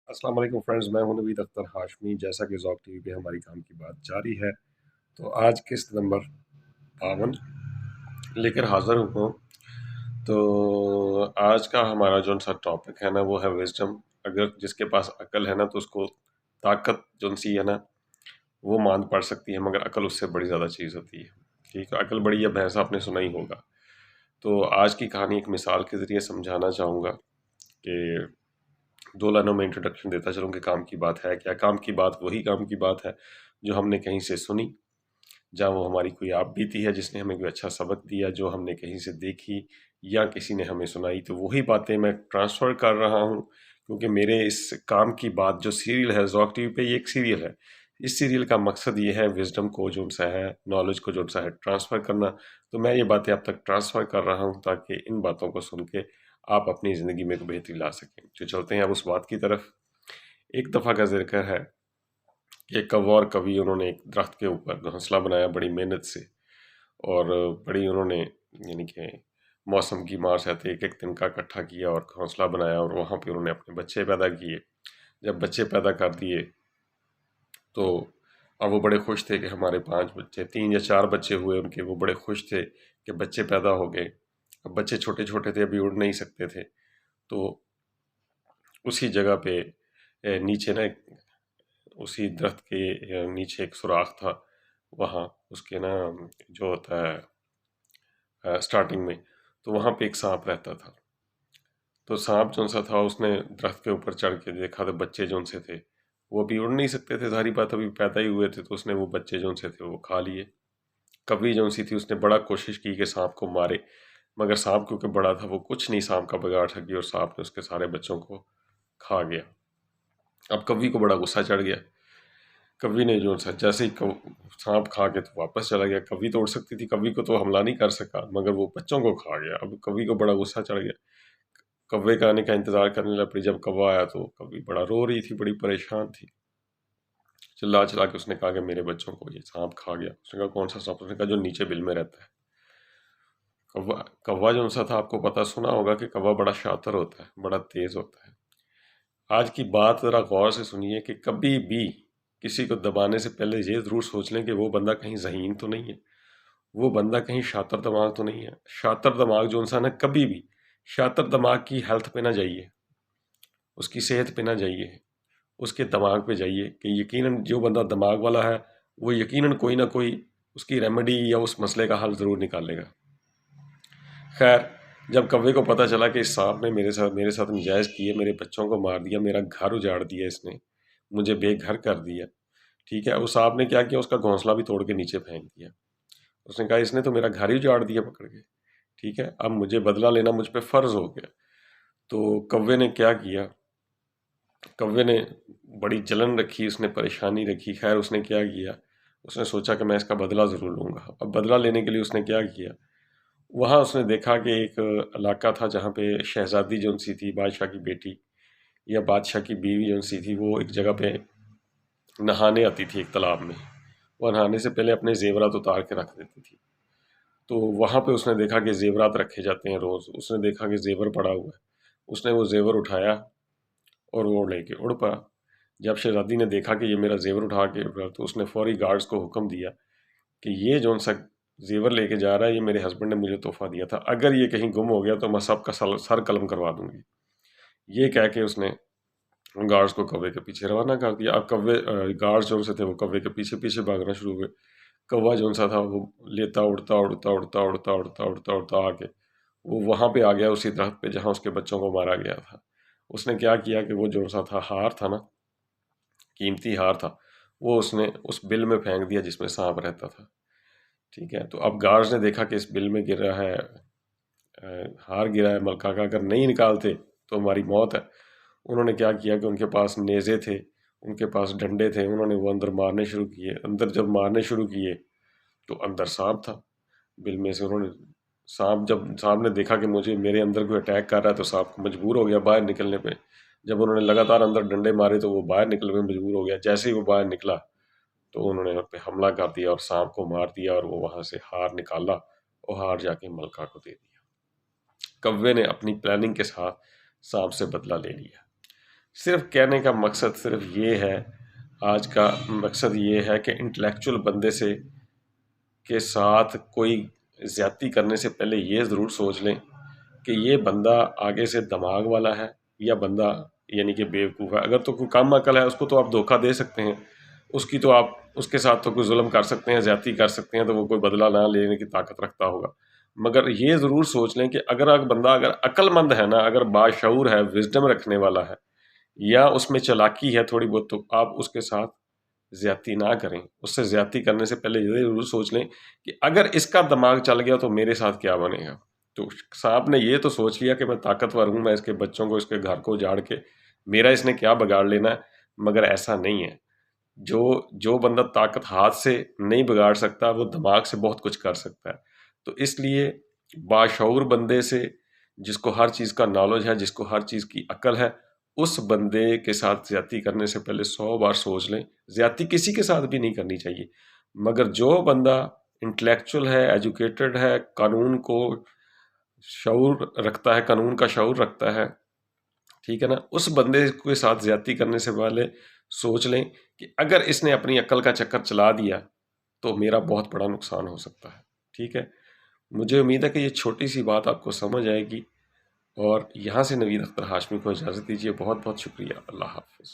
السلام علیکم فرینڈز، میں ہوں نوید اختر ہاشمی۔ جیسا کہ ذوق ٹی وی پہ ہماری کام کی بات جاری ہے، تو آج قسط نمبر 52 لے کر حاضر ہوں۔ تو آج کا ہمارا جو سا ٹاپک ہے نا، وہ ہے وزڈم۔ اگر جس کے پاس عقل ہے نا، تو اس کو طاقت جو سی ہے نا وہ ماند پڑ سکتی ہے، مگر عقل اس سے بڑی زیادہ چیز ہوتی ہے۔ ٹھیک ہے، عقل بڑی ہے، بھینسا آپ نے سنا ہی ہوگا۔ تو آج کی کہانی ایک مثال کے ذریعے سمجھانا چاہوں گا کہ 2 لائنوں میں انٹروڈکشن دیتا چلوں کہ کام کی بات ہے کیا۔ کام کی بات وہی کام کی بات ہے جو ہم نے کہیں سے سنی، جہاں وہ ہماری کوئی آپ بیتی ہے، جس نے ہمیں کوئی اچھا سبق دیا، جو ہم نے کہیں سے دیکھی یا کسی نے ہمیں سنائی، تو وہی باتیں میں ٹرانسفر کر رہا ہوں۔ کیونکہ میرے اس کام کی بات جو سیریل ہے ذوق ٹی وی پہ، یہ ایک سیریل ہے۔ اس سیریل کا مقصد یہ ہے وزڈم کو جو سا ہے، نالج کو جو سا ہے ٹرانسفر کرنا۔ تو میں یہ باتیں اب تک ٹرانسفر کر رہا ہوں تاکہ ان باتوں کو سن کے آپ اپنی زندگی میں ایک بہتری لا سکیں۔ جو چلتے ہیں اب اس بات کی طرف۔ ایک دفعہ کا ذکر ہے کہ کوا اور کوی انہوں نے ایک درخت کے اوپر گھونسلہ بنایا بڑی محنت سے، اور بڑی انہوں نے یعنی کہ موسم کی مار سہتے ایک ایک تنکا اکٹھا کیا اور گھونسلہ بنایا، اور وہاں پہ انہوں نے اپنے بچے پیدا کیے۔ جب بچے پیدا کر دیے تو اب وہ بڑے خوش تھے کہ ہمارے 5 بچے، 3 یا 4 بچے ہوئے ان کے، وہ بڑے خوش تھے کہ بچے پیدا ہو گئے۔ اب بچے چھوٹے چھوٹے تھے، ابھی اڑ نہیں سکتے تھے، تو اسی جگہ پہ نیچے نا اسی درخت کے نیچے ایک سوراخ تھا، وہاں اس کے نا جو ہوتا ہے سٹارٹنگ میں، تو وہاں پہ ایک سانپ رہتا تھا۔ تو سانپ جون سا تھا، اس نے درخت کے اوپر چڑھ کے دیکھا تو بچے جون سے تھے وہ ابھی اڑ نہیں سکتے تھے، ظاہری بات ابھی پیدا ہی ہوئے تھے، تو اس نے وہ بچے جون سے تھے وہ کھا لیے۔ کوی جون سی تھی، اس نے بڑا کوشش کی کہ سانپ کو مارے، مگر سانپ کیونکہ بڑا تھا وہ کچھ نہیں سانپ کا بگاڑ سکی، اور سانپ نے اس کے سارے بچوں کو کھا گیا۔ اب کوی کو بڑا غصہ چڑھ گیا۔ کوی نے جو سا جیسے ہی سانپ کھا کے تو واپس چلا گیا۔ کوی تو اڑ سکتی تھی، کوی کو تو حملہ نہیں کر سکا، مگر وہ بچوں کو کھا گیا۔ اب کوی کو بڑا غصہ چڑھ گیا، کوے کا آنے کا انتظار کرنے لگ پڑی۔ جب کوا آیا تو کوی بڑا رو رہی تھی، بڑی پریشان تھی، چلا چلا کے اس نے کہا کہ میرے بچوں کو یہ سانپ کھا گیا۔ اس نے کہا کون سا سانپ؟ اس نے کہا جو نیچے بل میں رہتا ہے۔ کوا جو سا تھا، آپ کو پتہ سنا ہوگا کہ کوا بڑا شاطر ہوتا ہے، بڑا تیز ہوتا ہے۔ آج کی بات ذرا غور سے سنیے کہ کبھی بھی کسی کو دبانے سے پہلے یہ ضرور سوچ لیں کہ وہ بندہ کہیں ذہین تو نہیں ہے، وہ بندہ کہیں شاطر دماغ تو نہیں ہے۔ شاطر دماغ جو انسان ہے، کبھی بھی شاطر دماغ کی ہیلتھ پہ نہ جائیے، اس کی صحت پہ نہ جائیے، اس کے دماغ پہ جائیے کہ یقیناً جو بندہ دماغ والا ہے وہ یقیناً کوئی نہ کوئی اس کی ریمیڈی یا اس مسئلے کا حل ضرور نکالے گا۔ خیر، جب کوے کو پتہ چلا کہ اس سانپ نے میرے ساتھ نجائز کیے، میرے بچوں کو مار دیا، میرا گھر اجاڑ دیا، اس نے مجھے بے گھر کر دیا، ٹھیک ہے، اس سانپ نے کیا کیا، اس کا گھونسلہ بھی توڑ کے نیچے پھینک دیا۔ اس نے کہا اس نے تو میرا گھر ہی اجاڑ دیا پکڑ کے، ٹھیک ہے، اب مجھے بدلہ لینا مجھ پہ فرض ہو گیا۔ تو کوے نے کیا کیا، کوے نے بڑی جلن رکھی، اس نے پریشانی رکھی۔ خیر، اس نے کیا کیا، اس نے سوچا کہ میں اس کا بدلہ ضرور لوں گا۔ اب بدلہ لینے کے لیے اس نے کیا کیا، وہاں اس نے دیکھا کہ ایک علاقہ تھا جہاں پہ شہزادی جون سی تھی، بادشاہ کی بیٹی یا بادشاہ کی بیوی جون سی تھی، وہ ایک جگہ پہ نہانے آتی تھی ایک تالاب میں۔ وہ نہانے سے پہلے اپنے زیورات اتار کے رکھ دیتی تھی۔ تو وہاں پہ اس نے دیکھا کہ زیورات رکھے جاتے ہیں روز۔ اس نے دیکھا کہ زیور پڑا ہوا ہے، اس نے وہ زیور اٹھایا اور وہ لے کے اڑ پڑا۔ جب شہزادی نے دیکھا کہ یہ میرا زیور اٹھا کے اڑ رہا، تو اس نے فوری گارڈز کو حکم دیا کہ یہ جون سا زیور لے کے جا رہا ہے، یہ میرے ہسبینڈ نے مجھے تحفہ دیا تھا، اگر یہ کہیں گم ہو گیا تو میں سب کا سر قلم کروا دوں گی۔ یہ کہہ کے اس نے گارڈز کو کوے کے پیچھے روانہ کر دیا۔ اب گارڈز جو سے تھے وہ کوے کے پیچھے پیچھے بھاگنا شروع ہوئے۔ کوا جون سا تھا وہ لیتا اڑتا اڑتا اڑتا اڑتا اڑتا اڑتا اڑتا آ کے وہ وہاں پہ آ گیا، اسی درخت پہ جہاں اس کے بچوں کو مارا گیا تھا۔ اس نے کیا کیا کہ وہ جو سا تھا ہار تھا نا، قیمتی ہار تھا، وہ اس نے اس بل میں پھینک دیا جس میں سانپ رہتا تھا، ٹھیک ہے۔ تو اب گارڈز نے دیکھا کہ اس بل میں گر رہا ہے ہار، گرا ہے ملکہ کا، اگر نہیں نکالتے تو ہماری موت ہے۔ انہوں نے کیا کیا کہ ان کے پاس نیزے تھے، ان کے پاس ڈنڈے تھے، انہوں نے وہ اندر مارنے شروع کیے۔ اندر جب مارنے شروع کیے تو اندر سانپ تھا بل میں سے۔ انہوں نے جب سانپ نے دیکھا کہ میرے اندر کوئی اٹیک کر رہا ہے، تو سانپ مجبور ہو گیا باہر نکلنے پہ۔ جب انہوں نے لگاتار اندر ڈنڈے مارے تو وہ باہر نکلنے میں مجبور ہو گیا۔ جیسے ہی وہ باہر نکلا تو انہوں نے ان پہ حملہ کر دیا اور سانپ کو مار دیا، اور وہ وہاں سے ہار نکالا اور ہار جا کے ملکہ کو دے دیا۔ کوے نے اپنی پلاننگ کے ساتھ سانپ سے بدلہ لے لیا۔ صرف کہنے کا مقصد صرف یہ ہے، آج کا مقصد یہ ہے کہ انٹلیکچول بندے کے ساتھ کوئی زیادتی کرنے سے پہلے یہ ضرور سوچ لیں کہ یہ بندہ آگے سے دماغ والا ہے یا بندہ یعنی کہ بیوقوف ہے۔ اگر تو کوئی کم عقل ہے اس کو تو آپ دھوکہ دے سکتے ہیں، اس کی تو آپ اس کے ساتھ تو کوئی ظلم کر سکتے ہیں، زیادتی کر سکتے ہیں، تو وہ کوئی بدلہ نہ لینے کی طاقت رکھتا ہوگا۔ مگر یہ ضرور سوچ لیں کہ اگر بندہ اگر عقل مند ہے نا، اگر باشعور ہے، وزڈم رکھنے والا ہے، یا اس میں چالاکی ہے تھوڑی بہت، تو آپ اس کے ساتھ زیادتی نہ کریں۔ اس سے زیادتی کرنے سے پہلے یہ ضرور سوچ لیں کہ اگر اس کا دماغ چل گیا تو میرے ساتھ کیا بنے گا۔ تو صاحب نے یہ تو سوچ لیا کہ میں طاقتور ہوں، میں اس کے بچوں کو، اس کے گھر کو اجاڑ کے میرا اس نے کیا بگاڑ لینا ہے، مگر ایسا نہیں ہے۔ جو بندہ طاقت ہاتھ سے نہیں بگاڑ سکتا وہ دماغ سے بہت کچھ کر سکتا ہے۔ تو اس لیے باشعور بندے سے، جس کو ہر چیز کا نالج ہے، جس کو ہر چیز کی عقل ہے، اس بندے کے ساتھ زیادتی کرنے سے پہلے 100 بار سوچ لیں۔ زیادتی کسی کے ساتھ بھی نہیں کرنی چاہیے، مگر جو بندہ انٹلیکچول ہے، ایجوکیٹڈ ہے، قانون کو شعور رکھتا ہے، قانون کا شعور رکھتا ہے، ٹھیک ہے نا، اس بندے کے ساتھ زیادتی کرنے سے پہلے سوچ لیں کہ اگر اس نے اپنی عقل کا چکر چلا دیا تو میرا بہت بڑا نقصان ہو سکتا ہے۔ ٹھیک ہے، مجھے امید ہے کہ یہ چھوٹی سی بات آپ کو سمجھ آئے گی، اور یہاں سے نوید اختر ہاشمی کو اجازت دیجیے۔ بہت بہت شکریہ، اللہ حافظ۔